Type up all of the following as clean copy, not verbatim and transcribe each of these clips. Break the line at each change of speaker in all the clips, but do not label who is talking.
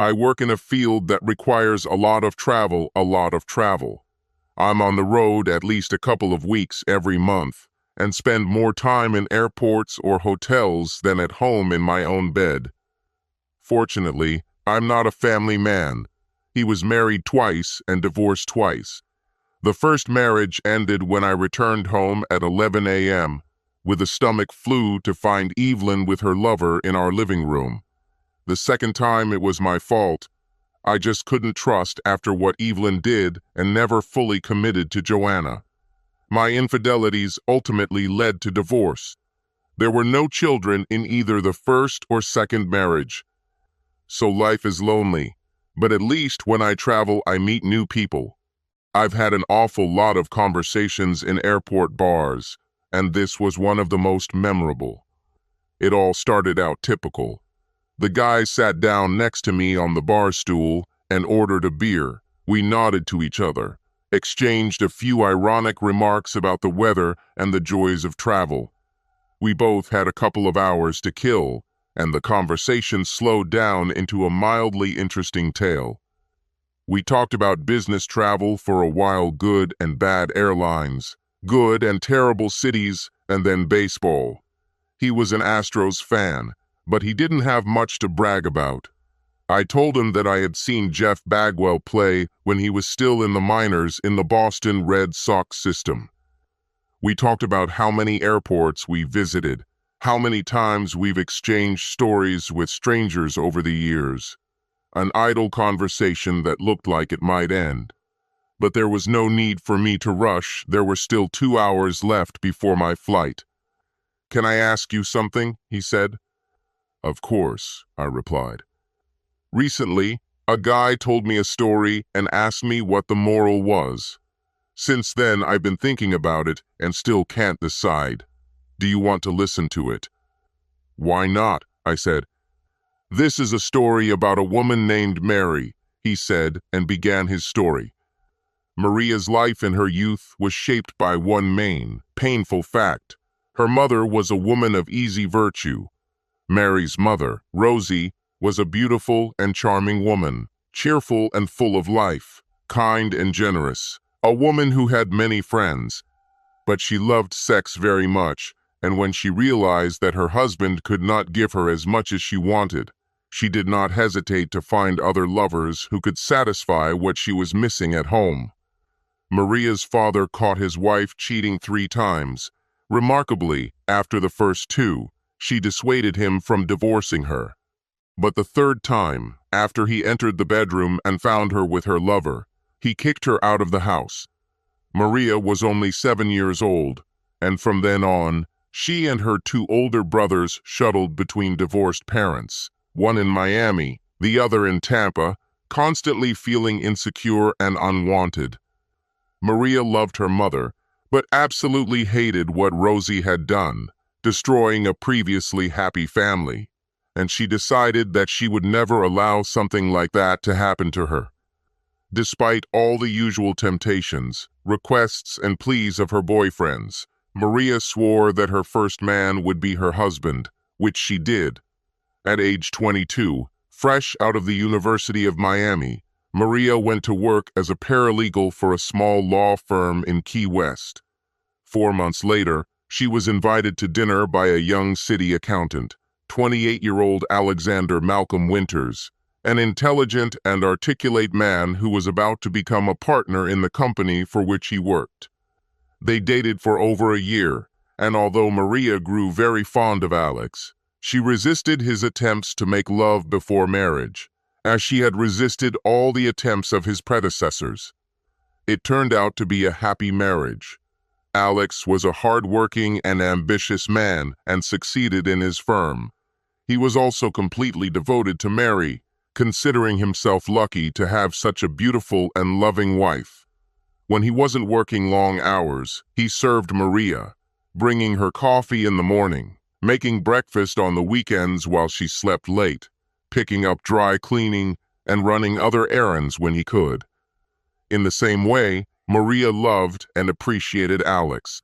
I work in a field that requires a lot of travel. I'm on the road at least a couple of weeks every month and spend more time in airports or hotels than at home in my own bed. Fortunately, I'm not a family man. He was married twice and divorced twice. The first marriage ended when I returned home at 11 a.m. with a stomach flu to find Evelyn with her lover in our living room. The second time it was my fault. I just couldn't trust after what Evelyn did and never fully committed to Joanna. My infidelities ultimately led to divorce. There were no children in either the first or second marriage. So life is lonely, but at least when I travel I meet new people. I've had an awful lot of conversations in airport bars, and this was one of the most memorable. It all started out typical. The guy sat down next to me on the bar stool and ordered a beer. We nodded to each other, exchanged a few ironic remarks about the weather and the joys of travel. We both had a couple of hours to kill, and the conversation slowed down into a mildly interesting tale. We talked about business travel for a while, good and bad airlines, good and terrible cities, and then baseball. He was an Astros fan, but he didn't have much to brag about. I told him that I had seen Jeff Bagwell play when he was still in the minors in the Boston Red Sox system. We talked about how many airports we visited, how many times we've exchanged stories with strangers over the years. An idle conversation that looked like it might end. But there was no need for me to rush. There were still 2 hours left before my flight. "Can I ask you something?" he said. "Of course," I replied. "Recently, a guy told me a story and asked me what the moral was. Since then, I've been thinking about it and still can't decide. Do you want to listen to it?" "Why not?" I said. "This is a story about a woman named Mary," he said, and began his story. Maria's life in her youth was shaped by one main, painful fact. Her mother was a woman of easy virtue. Mary's mother, Rosie, was a beautiful and charming woman, cheerful and full of life, kind and generous, a woman who had many friends. But she loved sex very much, and when she realized that her husband could not give her as much as she wanted, she did not hesitate to find other lovers who could satisfy what she was missing at home. Maria's father caught his wife cheating 3 times. Remarkably, after the first 2, she dissuaded him from divorcing her. But the third time, after he entered the bedroom and found her with her lover, he kicked her out of the house. Maria was only 7 years old, and from then on, she and her 2 older brothers shuttled between divorced parents, one in Miami, the other in Tampa, constantly feeling insecure and unwanted. Maria loved her mother, but absolutely hated what Rosie had done, destroying a previously happy family, and she decided that she would never allow something like that to happen to her. Despite all the usual temptations, requests, and pleas of her boyfriends, Maria swore that her first man would be her husband, which she did. At age 22, fresh out of the University of Miami, Maria went to work as a paralegal for a small law firm in Key West. 4 months later, she was invited to dinner by a young city accountant, 28-year-old Alexander Malcolm Winters, an intelligent and articulate man who was about to become a partner in the company for which he worked. They dated for over a year, and although Maria grew very fond of Alex, she resisted his attempts to make love before marriage, as she had resisted all the attempts of his predecessors. It turned out to be a happy marriage. Alex was a hard-working and ambitious man and succeeded in his firm. He was also completely devoted to Mary, considering himself lucky to have such a beautiful and loving wife. When he wasn't working long hours, he served Maria, bringing her coffee in the morning, making breakfast on the weekends while she slept late, picking up dry cleaning, and running other errands when he could. In the same way, Maria loved and appreciated Alex.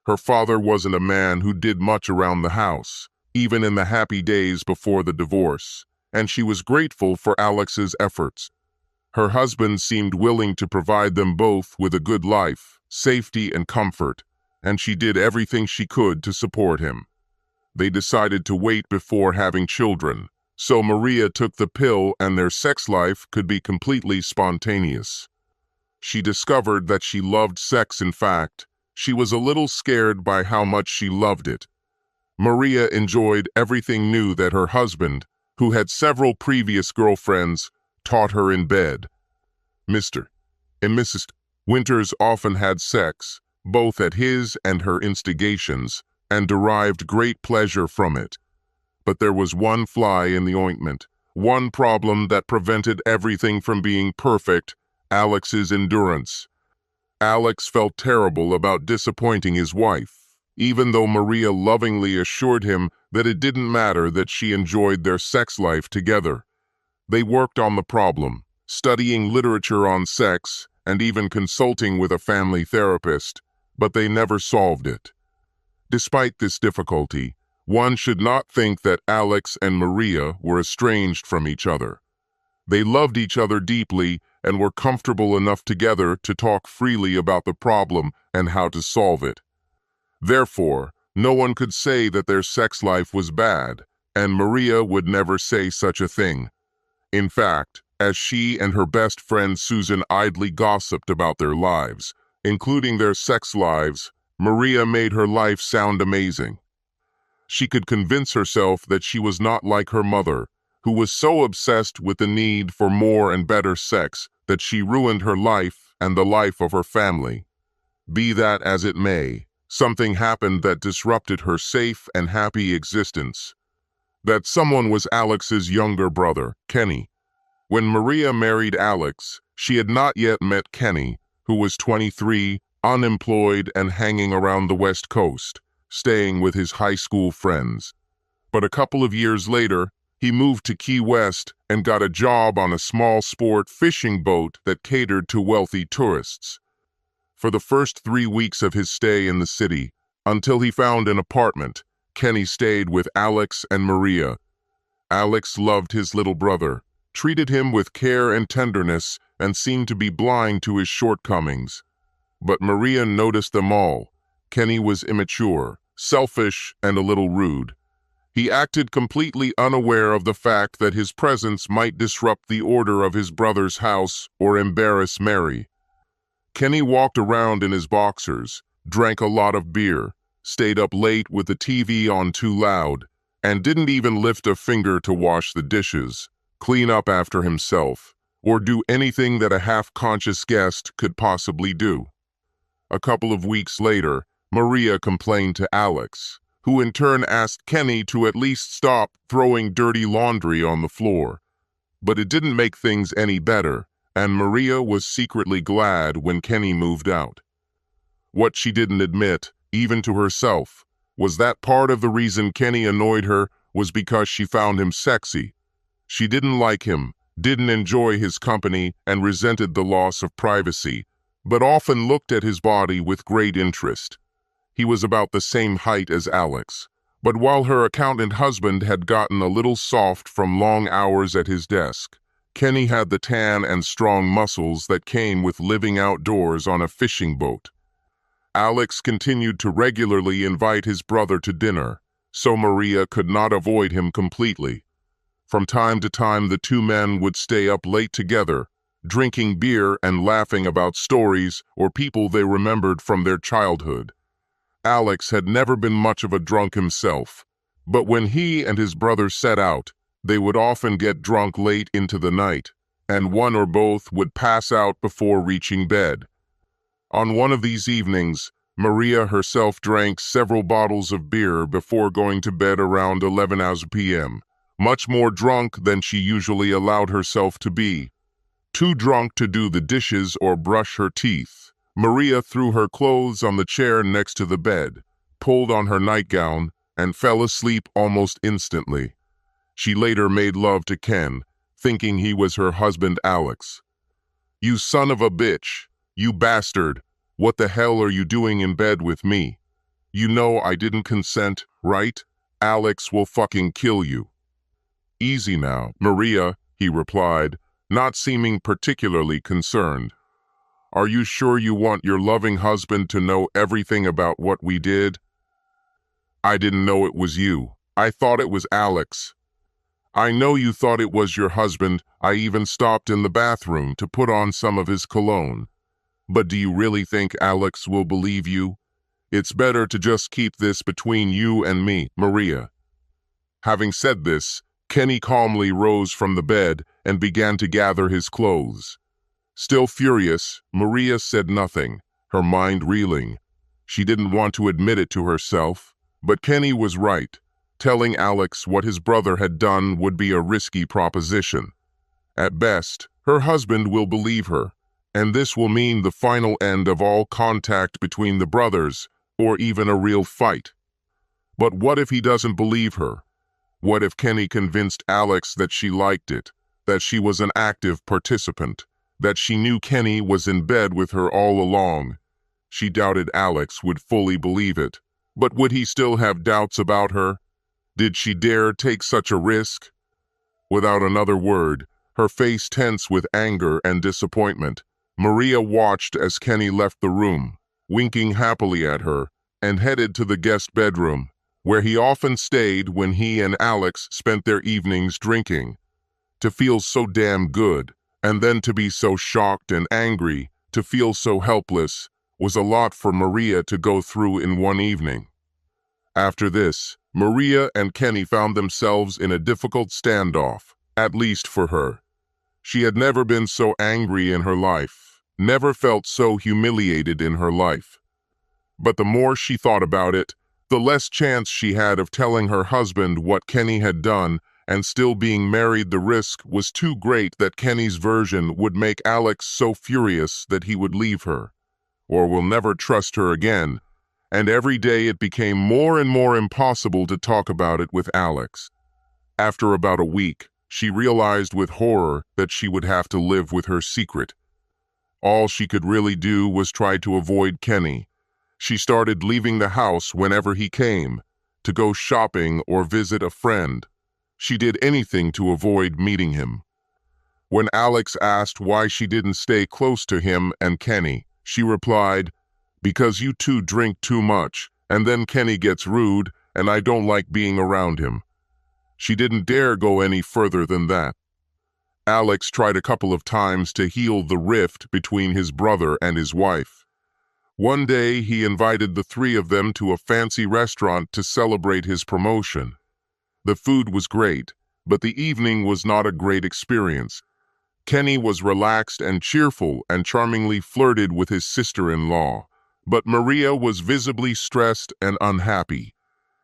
Her father wasn't a man who did much around the house, even in the happy days before the divorce, and she was grateful for Alex's efforts. Her husband seemed willing to provide them both with a good life, safety, and comfort, and she did everything she could to support him. They decided to wait before having children, so Maria took the pill and their sex life could be completely spontaneous. She discovered that she loved sex. In fact, she was a little scared by how much she loved it. Maria enjoyed everything new that her husband, who had several previous girlfriends, taught her in bed. Mr. and Mrs. Winters often had sex, both at his and her instigations, and derived great pleasure from it. But there was one fly in the ointment, one problem that prevented everything from being perfect: Alex's endurance. Alex felt terrible about disappointing his wife, even though Maria lovingly assured him that it didn't matter that she enjoyed their sex life together. They worked on the problem, studying literature on sex and even consulting with a family therapist, but they never solved it. Despite this difficulty, one should not think that Alex and Maria were estranged from each other. They loved each other deeply and were comfortable enough together to talk freely about the problem and how to solve it. Therefore, no one could say that their sex life was bad, and Maria would never say such a thing. In fact, as she and her best friend Susan idly gossiped about their lives, including their sex lives, Maria made her life sound amazing. She could convince herself that she was not like her mother, who was so obsessed with the need for more and better sex that she ruined her life and the life of her family. Be that as it may, something happened that disrupted her safe and happy existence. That someone was Alex's younger brother, Kenny. When Maria married Alex, she had not yet met Kenny, who was 23, unemployed, and hanging around the West Coast, staying with his high school friends. But a couple of years later, he moved to Key West and got a job on a small sport fishing boat that catered to wealthy tourists. For the first 3 weeks of his stay in the city, until he found an apartment, Kenny stayed with Alex and Maria. Alex loved his little brother, treated him with care and tenderness, and seemed to be blind to his shortcomings. But Maria noticed them all. Kenny was immature, selfish, and a little rude. He acted completely unaware of the fact that his presence might disrupt the order of his brother's house or embarrass Mary. Kenny walked around in his boxers, drank a lot of beer, stayed up late with the TV on too loud, and didn't even lift a finger to wash the dishes, clean up after himself, or do anything that a half-conscious guest could possibly do. A couple of weeks later, Maria complained to Alex, who in turn asked Kenny to at least stop throwing dirty laundry on the floor. But it didn't make things any better, and Maria was secretly glad when Kenny moved out. What she didn't admit, even to herself, was that part of the reason Kenny annoyed her was because she found him sexy. She didn't like him, didn't enjoy his company, and resented the loss of privacy, but often looked at his body with great interest. He was about the same height as Alex, but while her accountant husband had gotten a little soft from long hours at his desk, Kenny had the tan and strong muscles that came with living outdoors on a fishing boat. Alex continued to regularly invite his brother to dinner, so Maria could not avoid him completely. From time to time, the two men would stay up late together, drinking beer and laughing about stories or people they remembered from their childhood. Alex had never been much of a drunk himself, but when he and his brother set out, they would often get drunk late into the night, and one or both would pass out before reaching bed. On one of these evenings, Maria herself drank several bottles of beer before going to bed around 11 p.m., much more drunk than she usually allowed herself to be. Too drunk to do the dishes or brush her teeth, Maria threw her clothes on the chair next to the bed, pulled on her nightgown, and fell asleep almost instantly. She later made love to Ken, thinking he was her husband Alex. "You son of a bitch! You bastard! What the hell are you doing in bed with me? You know I didn't consent, right? Alex will fucking kill you." Easy now, Maria, he replied, not seeming particularly concerned. Are you sure you want your loving husband to know everything about what we did? I didn't know it was you. I thought it was Alex. I know you thought it was your husband. I even stopped in the bathroom to put on some of his cologne. But do you really think Alex will believe you? It's better to just keep this between you and me, Maria. Having said this, Kenny calmly rose from the bed and began to gather his clothes. Still furious, Maria said nothing, her mind reeling. She didn't want to admit it to herself, but Kenny was right. Telling Alex what his brother had done would be a risky proposition. At best, her husband will believe her, and this will mean the final end of all contact between the brothers, or even a real fight. But what if he doesn't believe her? What if Kenny convinced Alex that she liked it, that she was an active participant, that she knew Kenny was in bed with her all along? She doubted Alex would fully believe it, but would he still have doubts about her? Did she dare take such a risk? Without another word, her face tense with anger and disappointment, Maria watched as Kenny left the room, winking happily at her, and headed to the guest bedroom, where he often stayed when he and Alex spent their evenings drinking. To feel so damn good, and then to be so shocked and angry, to feel so helpless, was a lot for Maria to go through in one evening. After this, Maria and Kenny found themselves in a difficult standoff, at least for her. She had never been so angry in her life, never felt so humiliated in her life. But the more she thought about it, the less chance she had of telling her husband what Kenny had done, and still being married. The risk was too great that Kenny's version would make Alex so furious that he would leave her, or will never trust her again, and every day it became more and more impossible to talk about it with Alex. After about a week, she realized with horror that she would have to live with her secret. All she could really do was try to avoid Kenny. She started leaving the house whenever he came, to go shopping or visit a friend. She did anything to avoid meeting him. When Alex asked why she didn't stay close to him and Kenny, she replied, "Because you two drink too much, and then Kenny gets rude, and I don't like being around him." She didn't dare go any further than that. Alex tried a couple of times to heal the rift between his brother and his wife. One day he invited the three of them to a fancy restaurant to celebrate his promotion. The food was great, but the evening was not a great experience. Kenny was relaxed and cheerful and charmingly flirted with his sister-in-law, but Maria was visibly stressed and unhappy.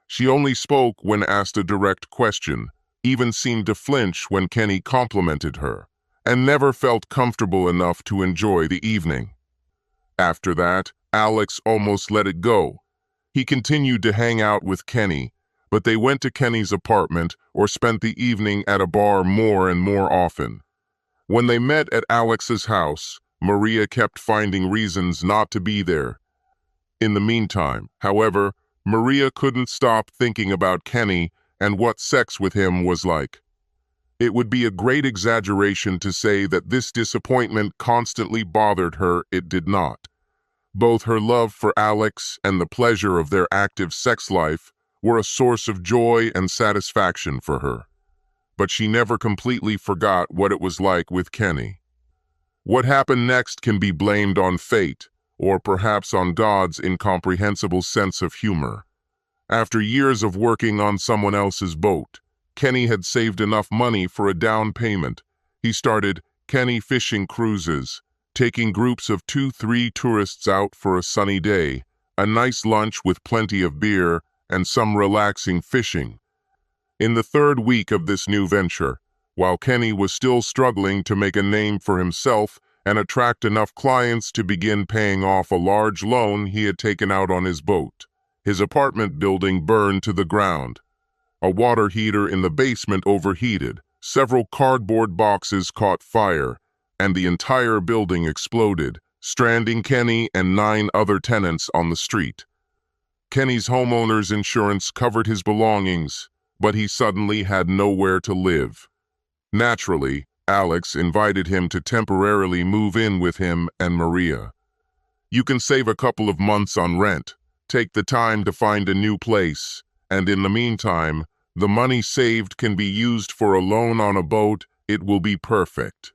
She only spoke when asked a direct question, even seemed to flinch when Kenny complimented her, and never felt comfortable enough to enjoy the evening. After that, Alex almost let it go. He continued to hang out with Kenny, but they went to Kenny's apartment or spent the evening at a bar more and more often. When they met at Alex's house, Maria kept finding reasons not to be there. In the meantime, however, Maria couldn't stop thinking about Kenny and what sex with him was like. It would be a great exaggeration to say that this disappointment constantly bothered her. It did not. Both her love for Alex and the pleasure of their active sex life were a source of joy and satisfaction for her. But she never completely forgot what it was like with Kenny. What happened next can be blamed on fate, or perhaps on God's incomprehensible sense of humor. After years of working on someone else's boat, Kenny had saved enough money for a down payment. He started Kenny Fishing Cruises, taking groups of 2-3 tourists out for a sunny day, a nice lunch with plenty of beer, and some relaxing fishing. In the third week of this new venture, while Kenny was still struggling to make a name for himself and attract enough clients to begin paying off a large loan he had taken out on his boat, his apartment building burned to the ground. A water heater in the basement overheated, several cardboard boxes caught fire, and the entire building exploded, stranding Kenny and 9 other tenants on the street. Kenny's homeowner's insurance covered his belongings, but he suddenly had nowhere to live. Naturally, Alex invited him to temporarily move in with him and Maria. You can save a couple of months on rent, take the time to find a new place, and in the meantime, the money saved can be used for a loan on a boat. It will be perfect.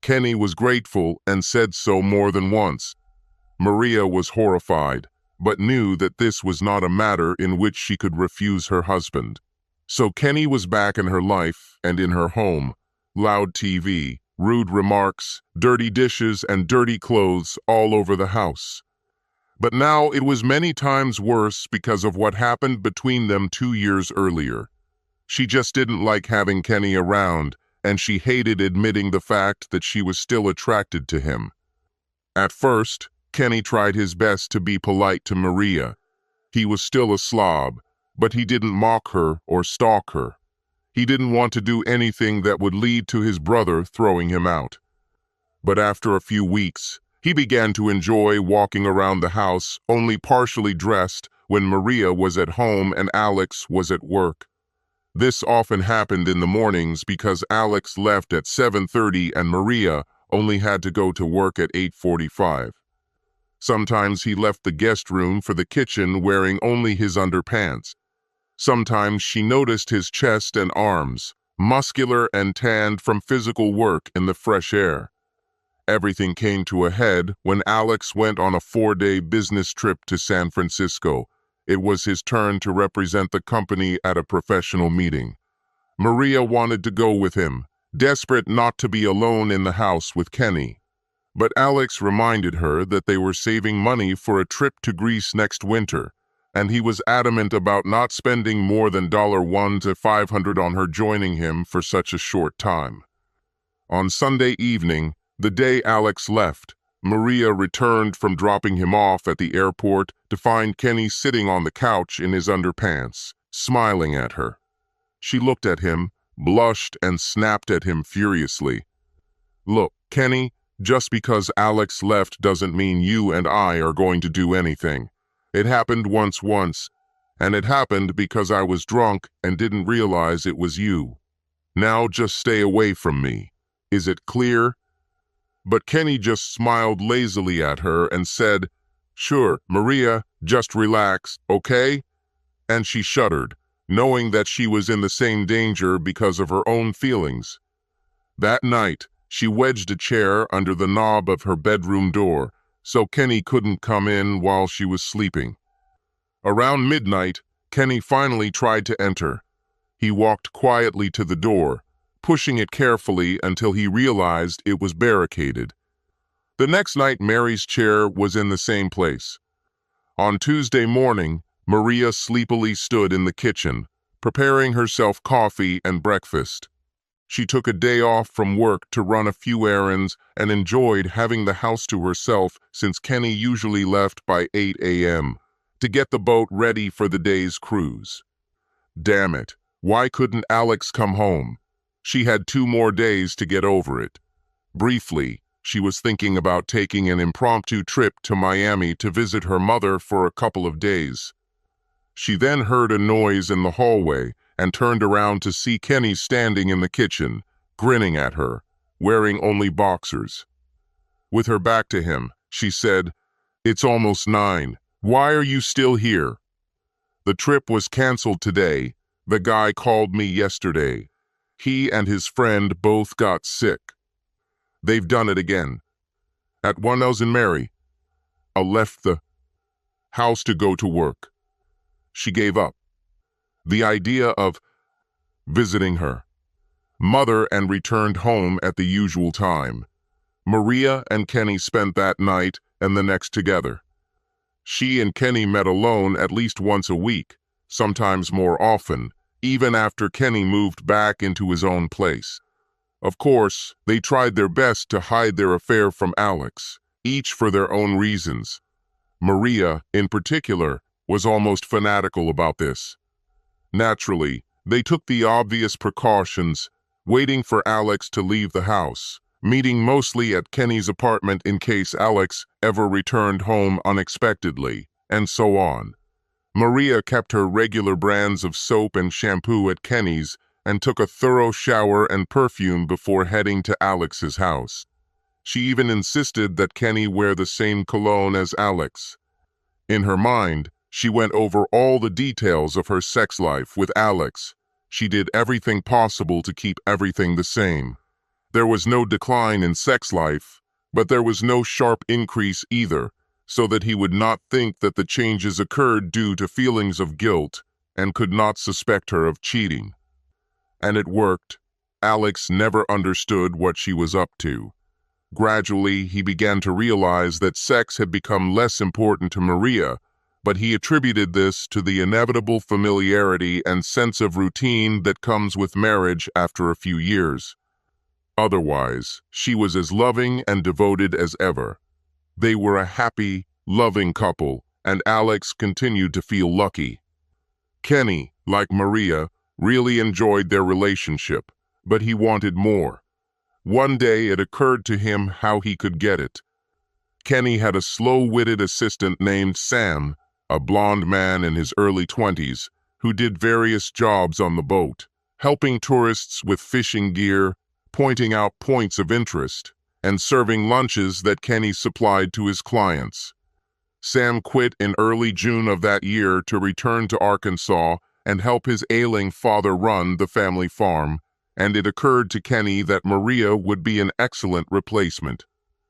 Kenny was grateful and said so more than once. Maria was horrified, but knew that this was not a matter in which she could refuse her husband. So Kenny was back in her life and in her home. Loud TV, rude remarks, dirty dishes, and dirty clothes all over the house. But now it was many times worse because of what happened between them 2 years earlier. She just didn't like having Kenny around, and she hated admitting the fact that she was still attracted to him. At first, Kenny tried his best to be polite to Maria. He was still a slob, but he didn't mock her or stalk her. He didn't want to do anything that would lead to his brother throwing him out. But after a few weeks, he began to enjoy walking around the house only partially dressed when Maria was at home and Alex was at work. This often happened in the mornings because Alex left at 7:30 and Maria only had to go to work at 8:45. Sometimes he left the guest room for the kitchen wearing only his underpants. Sometimes she noticed his chest and arms, muscular and tanned from physical work in the fresh air. Everything came to a head when Alex went on a 4-day business trip to San Francisco. It was his turn to represent the company at a professional meeting. Maria wanted to go with him, desperate not to be alone in the house with Kenny. But Alex reminded her that they were saving money for a trip to Greece next winter, and he was adamant about not spending more than $1 to $500 on her joining him for such a short time. On Sunday evening, the day Alex left, Maria returned from dropping him off at the airport to find Kenny sitting on the couch in his underpants, smiling at her. She looked at him, blushed, and snapped at him furiously. "Look, Kenny, just because Alex left doesn't mean you and I are going to do anything. It happened once, and it happened because I was drunk and didn't realize it was you. Now just stay away from me. Is it clear?" But Kenny just smiled lazily at her and said, "Sure, Maria, just relax, okay?" And she shuddered, knowing that she was in the same danger because of her own feelings. That night, she wedged a chair under the knob of her bedroom door, so Kenny couldn't come in while she was sleeping. Around midnight, Kenny finally tried to enter. He walked quietly to the door, pushing it carefully until he realized it was barricaded. The next night, Mary's chair was in the same place. On Tuesday morning, Maria sleepily stood in the kitchen, preparing herself coffee and breakfast. She took a day off from work to run a few errands and enjoyed having the house to herself since Kenny usually left by 8 a.m. to get the boat ready for the day's cruise. Damn it, why couldn't Alex come home? She had 2 more days to get over it. Briefly, she was thinking about taking an impromptu trip to Miami to visit her mother for a couple of days. She then heard a noise in the hallway and turned around to see Kenny standing in the kitchen, grinning at her, wearing only boxers. With her back to him, she said, "It's almost 9. Why are you still here?" "The trip was canceled today. The guy called me yesterday. He and his friend both got sick. They've done it again. At 1000 Mary. I left the house to go to work." She gave up. The idea of visiting her mother and returned home at the usual time. Maria and Kenny spent that night and the next together. She and Kenny met alone at least once a week, sometimes more often, even after Kenny moved back into his own place. Of course, they tried their best to hide their affair from Alex, each for their own reasons. Maria, in particular, was almost fanatical about this. Naturally, they took the obvious precautions, waiting for Alex to leave the house, meeting mostly at Kenny's apartment in case Alex ever returned home unexpectedly, and so on. Maria kept her regular brands of soap and shampoo at Kenny's and took a thorough shower and perfume before heading to Alex's house. She even insisted that Kenny wear the same cologne as Alex. In her mind, she went over all the details of her sex life with Alex. She did everything possible to keep everything the same. There was no decline in sex life, but there was no sharp increase either, so that he would not think that the changes occurred due to feelings of guilt and could not suspect her of cheating. And it worked. Alex never understood what she was up to. Gradually, he began to realize that sex had become less important to Maria, but he attributed this to the inevitable familiarity and sense of routine that comes with marriage after a few years. Otherwise, she was as loving and devoted as ever. They were a happy, loving couple, and Alex continued to feel lucky. Kenny, like Maria, really enjoyed their relationship, but he wanted more. One day it occurred to him how he could get it. Kenny had a slow-witted assistant named Sam, a blond man in his early 20s, who did various jobs on the boat, helping tourists with fishing gear, pointing out points of interest, and serving lunches that Kenny supplied to his clients. Sam quit in early June of that year to return to Arkansas and help his ailing father run the family farm, and it occurred to Kenny that Maria would be an excellent replacement.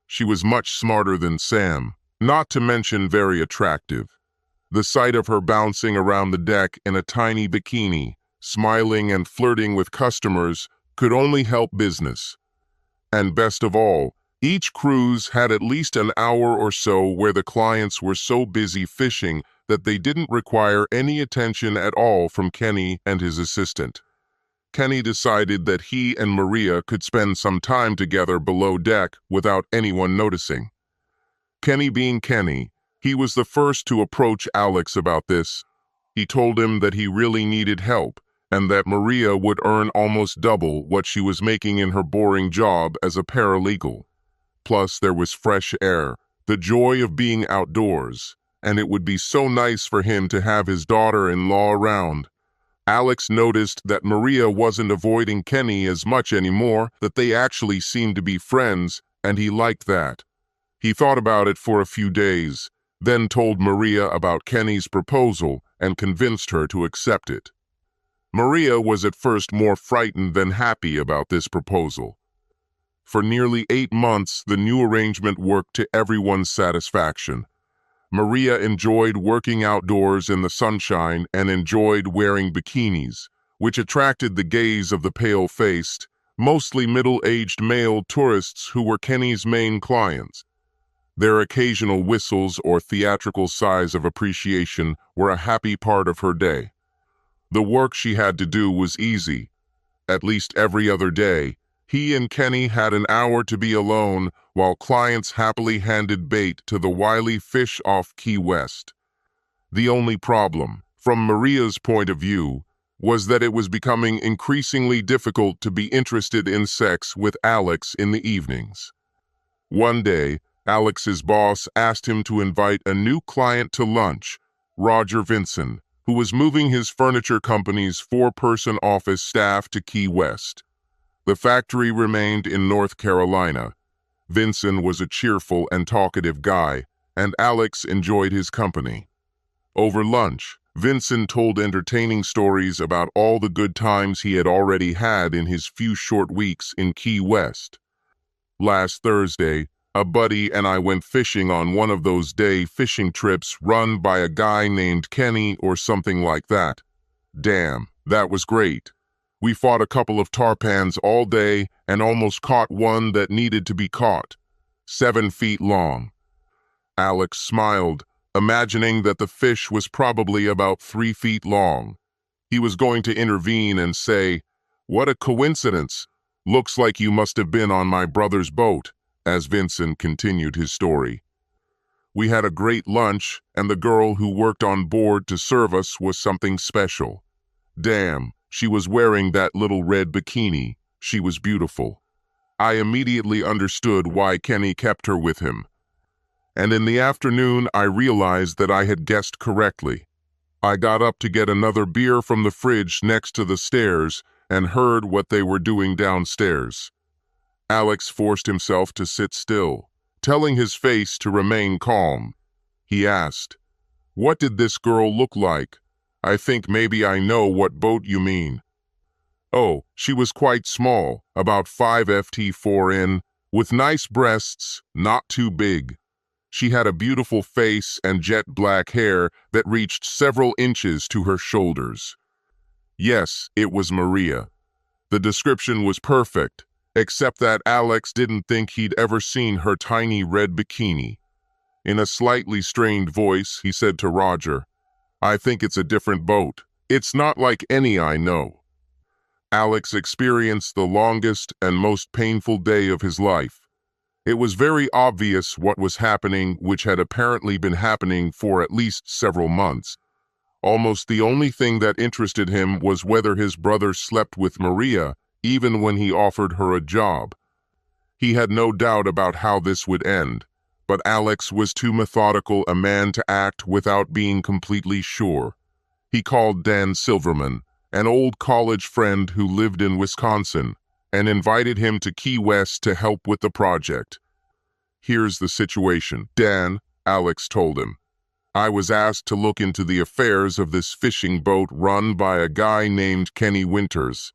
She was much smarter than Sam, not to mention very attractive. The sight of her bouncing around the deck in a tiny bikini, smiling and flirting with customers, could only help business. And best of all, each cruise had at least an hour or so where the clients were so busy fishing that they didn't require any attention at all from Kenny and his assistant. Kenny decided that he and Maria could spend some time together below deck without anyone noticing. Kenny being Kenny, he was the first to approach Alex about this. He told him that he really needed help, and that Maria would earn almost double what she was making in her boring job as a paralegal. Plus, there was fresh air, the joy of being outdoors, and it would be so nice for him to have his daughter-in-law around. Alex noticed that Maria wasn't avoiding Kenny as much anymore, that they actually seemed to be friends, and he liked that. He thought about it for a few days, then told Maria about Kenny's proposal and convinced her to accept it. Maria was at first more frightened than happy about this proposal. For nearly 8 months, the new arrangement worked to everyone's satisfaction. Maria enjoyed working outdoors in the sunshine and enjoyed wearing bikinis, which attracted the gaze of the pale-faced, mostly middle-aged male tourists who were Kenny's main clients. Their occasional whistles or theatrical sighs of appreciation were a happy part of her day. The work she had to do was easy. At least every other day, he and Kenny had an hour to be alone while clients happily handed bait to the wily fish off Key West. The only problem, from Maria's point of view, was that it was becoming increasingly difficult to be interested in sex with Alex in the evenings. One day, Alex's boss asked him to invite a new client to lunch, Roger Vinson, who was moving his furniture company's 4-person office staff to Key West. The factory remained in North Carolina. Vinson was a cheerful and talkative guy, and Alex enjoyed his company. Over lunch, Vinson told entertaining stories about all the good times he had already had in his few short weeks in Key West. Last Thursday, a buddy and I went fishing on one of those day fishing trips run by a guy named Kenny or something like that. Damn, that was great. We fought a couple of tarpans all day and almost caught one that needed to be caught. 7 feet long. Alex smiled, imagining that the fish was probably about 3 feet long. He was going to intervene and say, "What a coincidence. Looks like you must have been on my brother's boat," as Vincent continued his story. We had a great lunch, and the girl who worked on board to serve us was something special. Damn, she was wearing that little red bikini. She was beautiful. I immediately understood why Kenny kept her with him. And in the afternoon, I realized that I had guessed correctly. I got up to get another beer from the fridge next to the stairs and heard what they were doing downstairs. Alex forced himself to sit still, telling his face to remain calm. He asked, "What did this girl look like? I think maybe I know what boat you mean." "Oh, she was quite small, about 5'4", with nice breasts, not too big. She had a beautiful face and jet black hair that reached several inches to her shoulders." Yes, it was Maria. The description was perfect, except that Alex didn't think he'd ever seen her tiny red bikini. In a slightly strained voice, he said to Roger, "I think it's a different boat. It's not like any I know." Alex experienced the longest and most painful day of his life. It was very obvious what was happening, which had apparently been happening for at least several months. Almost the only thing that interested him was whether his brother slept with Maria, even when he offered her a job. He had no doubt about how this would end, but Alex was too methodical a man to act without being completely sure. He called Dan Silverman, an old college friend who lived in Wisconsin, and invited him to Key West to help with the project. "Here's the situation, Dan," Alex told him. "I was asked to look into the affairs of this fishing boat run by a guy named Kenny Winters.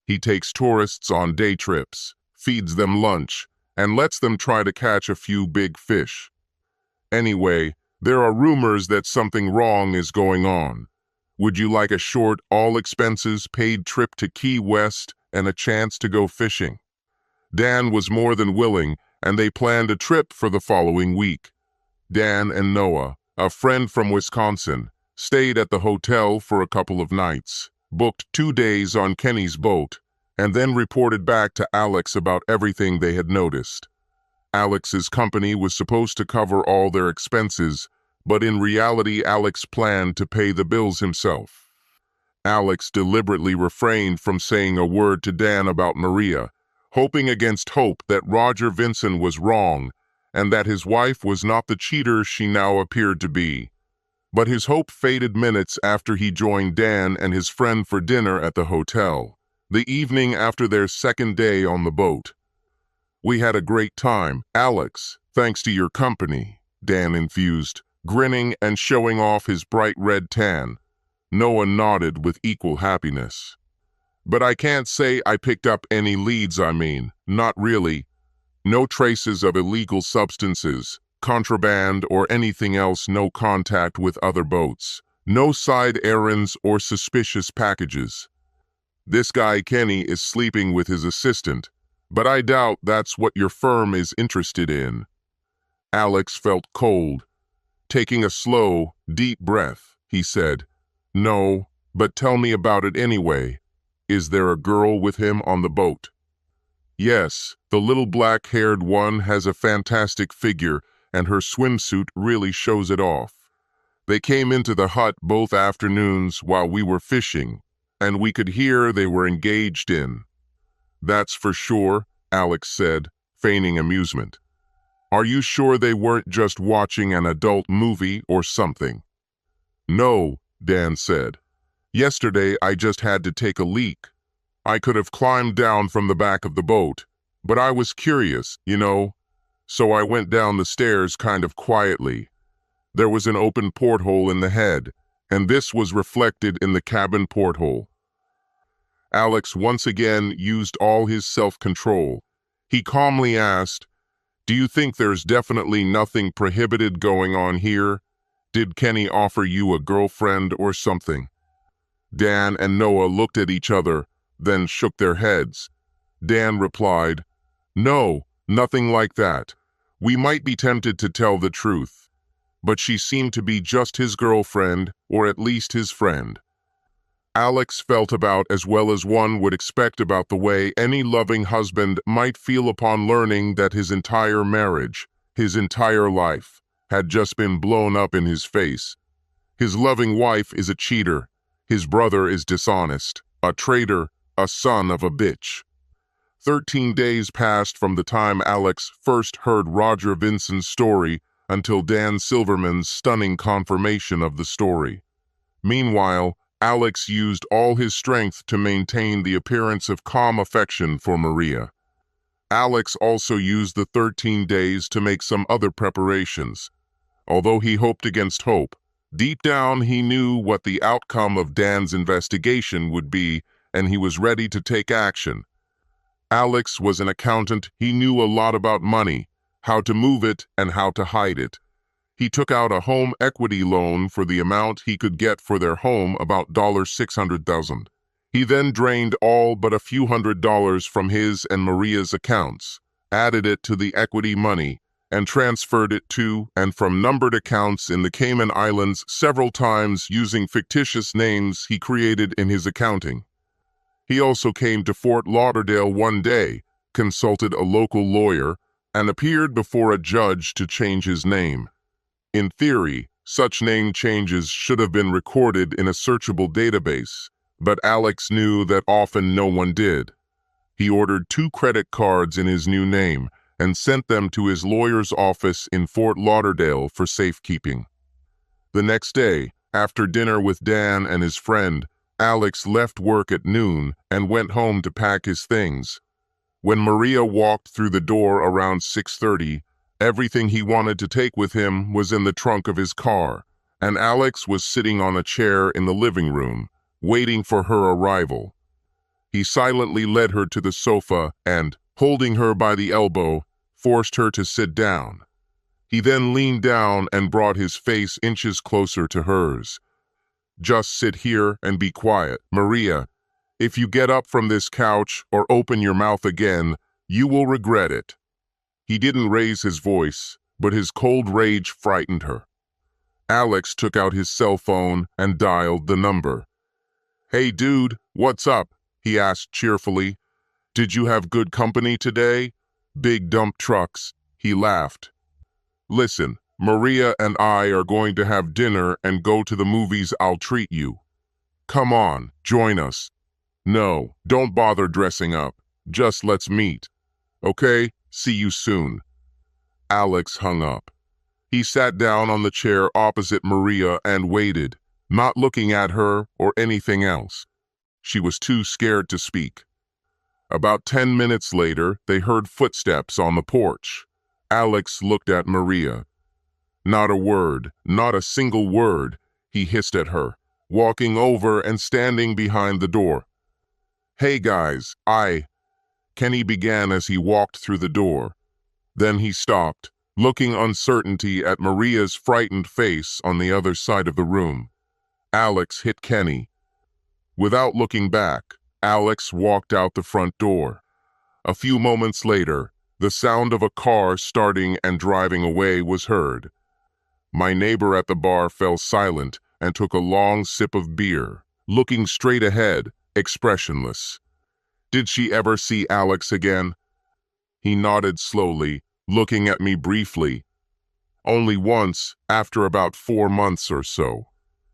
He takes tourists on day trips, feeds them lunch, and lets them try to catch a few big fish. Anyway, there are rumors that something wrong is going on. Would you like a short, all-expenses-paid trip to Key West and a chance to go fishing?" Dan was more than willing, and they planned a trip for the following week. Dan and Noah, a friend from Wisconsin, stayed at the hotel for a couple of nights, booked 2 days on Kenny's boat, and then reported back to Alex about everything they had noticed. Alex's company was supposed to cover all their expenses, but in reality Alex planned to pay the bills himself. Alex deliberately refrained from saying a word to Dan about Maria, hoping against hope that Roger Vincent was wrong and that his wife was not the cheater she now appeared to be. But his hope faded minutes after he joined Dan and his friend for dinner at the hotel, the evening after their second day on the boat. "We had a great time, Alex, thanks to your company," Dan infused, grinning and showing off his bright red tan. Noah nodded with equal happiness. "But I can't say I picked up any leads, not really. No traces of illegal substances, contraband, or anything else, no contact with other boats, no side errands or suspicious packages. This guy Kenny is sleeping with his assistant, but I doubt that's what your firm is interested in." Alex felt cold. Taking a slow, deep breath, he said, "No, but tell me about it anyway. Is there a girl with him on the boat?" "Yes, the little black-haired one has a fantastic figure, and her swimsuit really shows it off. They came into the hut both afternoons while we were fishing, and we could hear they were engaged in." "That's for sure," Alex said, feigning amusement. "Are you sure they weren't just watching an adult movie or something?" "No," Dan said. "Yesterday I just had to take a leak. I could have climbed down from the back of the boat, but I was curious, so I went down the stairs kind of quietly. There was an open porthole in the head, and this was reflected in the cabin porthole." Alex once again used all his self-control. He calmly asked, "Do you think there's definitely nothing prohibited going on here? Did Kenny offer you a girlfriend or something?" Dan and Noah looked at each other, then shook their heads. Dan replied, "No, nothing like that. We might be tempted to tell the truth, but she seemed to be just his girlfriend, or at least his friend." Alex felt about as well as one would expect about the way any loving husband might feel upon learning that his entire marriage, his entire life, had just been blown up in his face. His loving wife is a cheater. His brother is dishonest, a traitor, a son of a bitch. 13 days passed from the time Alex first heard Roger Vincent's story until Dan Silverman's stunning confirmation of the story. Meanwhile, Alex used all his strength to maintain the appearance of calm affection for Maria. Alex also used the 13 days to make some other preparations. Although he hoped against hope, deep down he knew what the outcome of Dan's investigation would be, and he was ready to take action. Alex was an accountant. He knew a lot about money, how to move it and how to hide it. He took out a home equity loan for the amount he could get for their home, about $600,000. He then drained all but a few $100s from his and Maria's accounts, added it to the equity money, and transferred it to and from numbered accounts in the Cayman Islands several times using fictitious names he created in his accounting. He also came to Fort Lauderdale one day, consulted a local lawyer, and appeared before a judge to change his name. In theory, such name changes should have been recorded in a searchable database, but Alex knew that often no one did. He ordered 2 credit cards in his new name and sent them to his lawyer's office in Fort Lauderdale for safekeeping. The next day, after dinner with Dan and his friend, Alex left work at noon and went home to pack his things. When Maria walked through the door around 6:30, everything he wanted to take with him was in the trunk of his car, and Alex was sitting on a chair in the living room, waiting for her arrival. He silently led her to the sofa and, holding her by the elbow, forced her to sit down. He then leaned down and brought his face inches closer to hers. "Just sit here and be quiet, Maria. If you get up from this couch or open your mouth again, you will regret it." He didn't raise his voice, but his cold rage frightened her. Alex took out his cell phone and dialed the number. "Hey dude, what's up?" he asked cheerfully. "Did you have good company today?" "Big dump trucks," he laughed. "Listen, Maria and I are going to have dinner and go to the movies. I'll treat you. Come on, join us." "No, don't bother dressing up. Just let's meet. Okay, see you soon." Alex hung up. He sat down on the chair opposite Maria and waited, not looking at her or anything else. She was too scared to speak. About 10 minutes later, they heard footsteps on the porch. Alex looked at Maria. Not a word, not a single word, he hissed at her, walking over and standing behind the door. "Hey guys, Kenny began as he walked through the door. Then he stopped, looking uncertainty at Maria's frightened face on the other side of the room. Alex hit Kenny. Without looking back, Alex walked out the front door. A few moments later, the sound of a car starting and driving away was heard. My neighbor at the bar fell silent and took a long sip of beer, looking straight ahead, expressionless. Did she ever see Alex again? He nodded slowly, looking at me briefly. Only once, after about 4 months or so.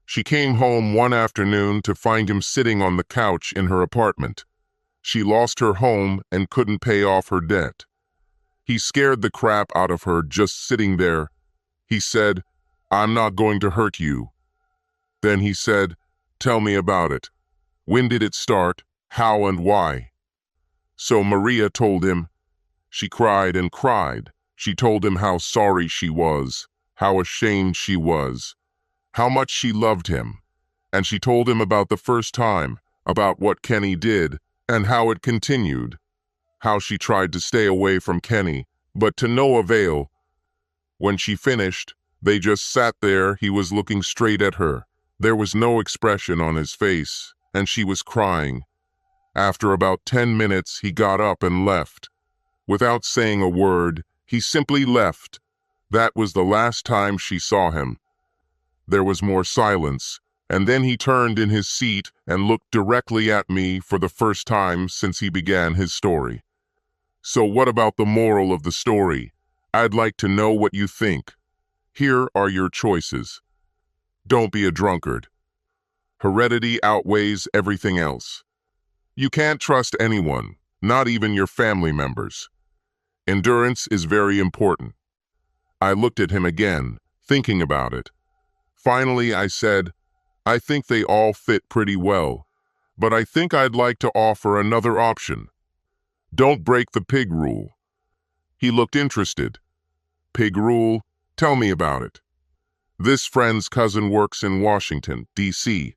She came home one afternoon to find him sitting on the couch in her apartment. She lost her home and couldn't pay off her debt. He scared the crap out of her just sitting there. He said, "I'm not going to hurt you." Then he said, "Tell me about it. When did it start? How and why?" So Maria told him. She cried and cried. She told him how sorry she was, how ashamed she was, how much she loved him. And she told him about the first time, about what Kenny did, and how it continued. How she tried to stay away from Kenny, but to no avail. When she finished, they just sat there. He was looking straight at her. There was no expression on his face, and she was crying. After about 10 minutes, he got up and left. Without saying a word, he simply left. That was the last time she saw him. There was more silence, and then he turned in his seat and looked directly at me for the first time since he began his story. So what about the moral of the story? I'd like to know what you think. Here are your choices. Don't be a drunkard. Heredity outweighs everything else. You can't trust anyone, not even your family members. Endurance is very important. I looked at him again, thinking about it. Finally, I said, I think they all fit pretty well, but I think I'd like to offer another option. Don't break the pig rule. He looked interested. Pig rule? Tell me about it. This friend's cousin works in Washington, D.C.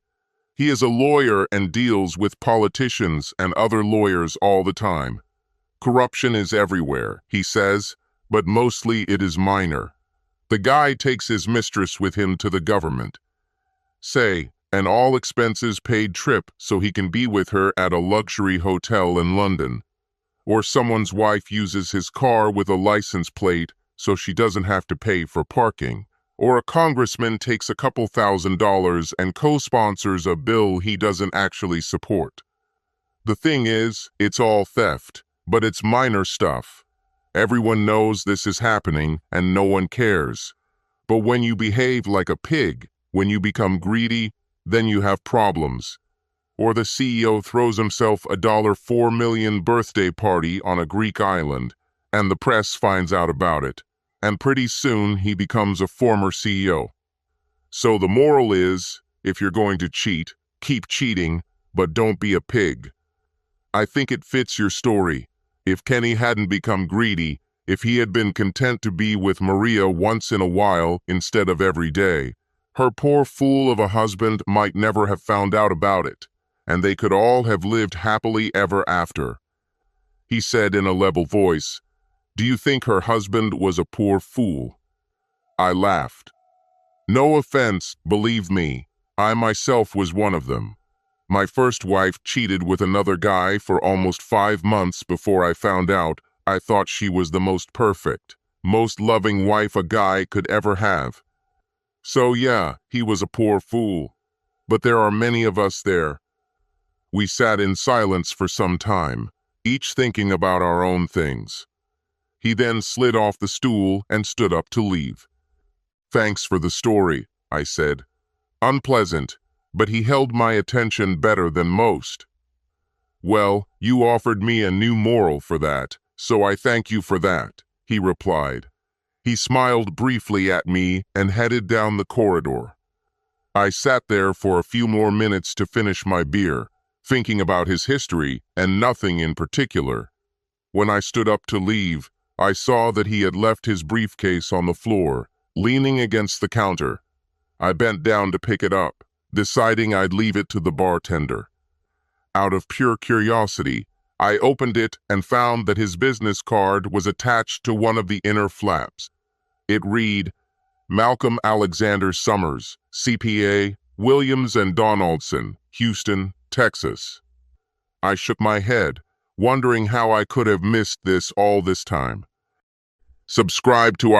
He is a lawyer and deals with politicians and other lawyers all the time. Corruption is everywhere, he says, but mostly it is minor. The guy takes his mistress with him to the government. Say, an all-expenses-paid trip so he can be with her at a luxury hotel in London. Or someone's wife uses his car with a license plate so she doesn't have to pay for parking. Or a congressman takes a couple $1,000s and co-sponsors a bill he doesn't actually support. The thing is, it's all theft, but it's minor stuff. Everyone knows this is happening and no one cares. But when you behave like a pig, when you become greedy, then you have problems. Or the CEO throws himself a $4 million birthday party on a Greek island, and the press finds out about it. And pretty soon he becomes a former CEO. So the moral is, if you're going to cheat, keep cheating, but don't be a pig. I think it fits your story. If Kenny hadn't become greedy, if he had been content to be with Maria once in a while instead of every day, her poor fool of a husband might never have found out about it, and they could all have lived happily ever after. He said in a level voice, "Do you think her husband was a poor fool?" I laughed. No offense, believe me, I myself was one of them. My first wife cheated with another guy for almost 5 months before I found out. I thought she was the most perfect, most loving wife a guy could ever have. So yeah, he was a poor fool. But there are many of us there. We sat in silence for some time, each thinking about our own things. He then slid off the stool and stood up to leave. "Thanks for the story," I said. Unpleasant, but he held my attention better than most. "Well, you offered me a new moral for that, so I thank you for that," he replied. He smiled briefly at me and headed down the corridor. I sat there for a few more minutes to finish my beer, thinking about his history and nothing in particular. When I stood up to leave, I saw that he had left his briefcase on the floor, leaning against the counter. I bent down to pick it up, deciding I'd leave it to the bartender. Out of pure curiosity, I opened it and found that his business card was attached to one of the inner flaps. It read, "Malcolm Alexander Summers, CPA, Williams and Donaldson, Houston, Texas." I shook my head, wondering how I could have missed this all this time. Subscribe to our